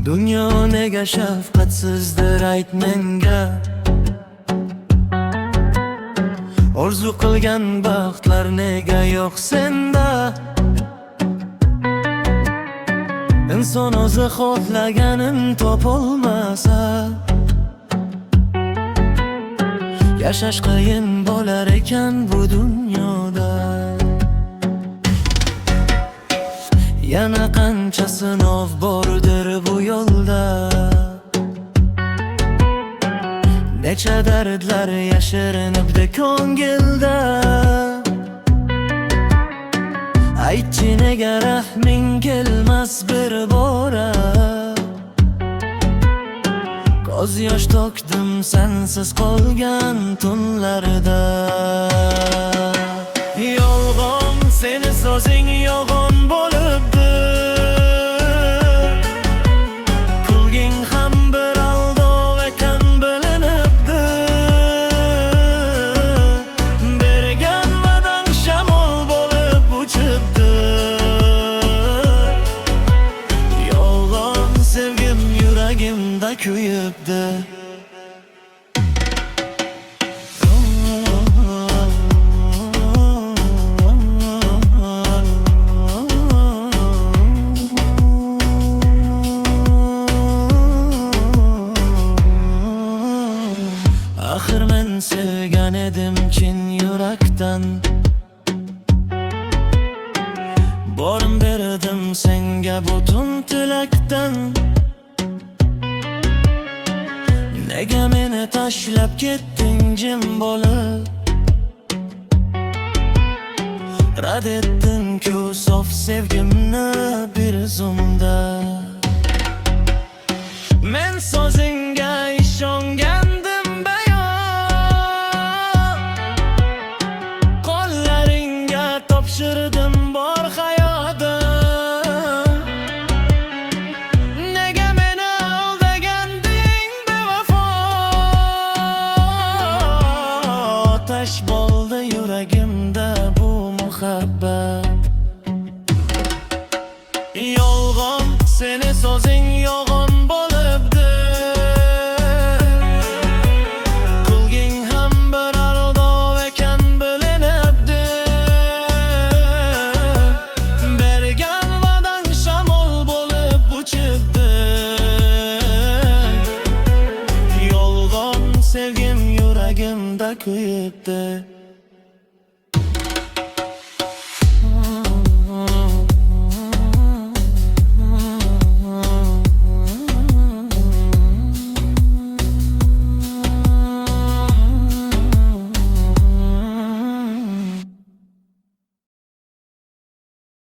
Dunyo nega shafqatsizdir ayt menga. Orzu qilgan baxtlar nega yo'q senda. Inson o'zi xohlaganin topolmasa, yashash qiyin bo'lar ekan bu dunyoda. Yana qancha sinov bordir bu yo'lda, necha dardlar yashirinibdi ko'ngilda. Aytchi nega rahming kelmas bir bora. Ko'z yosh to'kdim sensiz qolgan tunlarda. Yolg'on seni so'zing yolg'on bo'libdi, kulging ham bir aldov ekan bilinibdi. Bergan va'dang shamol bo'lib uchibdi. Yolg'on sevgim yuragimda kuyibdi. Axir men sevgan edim chin yurakdan, borim berdim senga butun tilakdan. Nega meni tashlab ketding jim bo'lib, rad etding-ku sof sevgimni bir zumda. Men so'zingga ishongandim bayon, qo'llaringga topshirdim bor hayotim. Nega meni aldaganding bevafo, otash bo'ldi yuragimda bu muhabbat. Yolg'on seni so'zing yolg'on bo'libdi, kulging ham bir aldov ekan bilinibdi. Bergan va'dang shamol bo'lib uchibdi. Yolg'on sevgim yuragimda kuyibdi.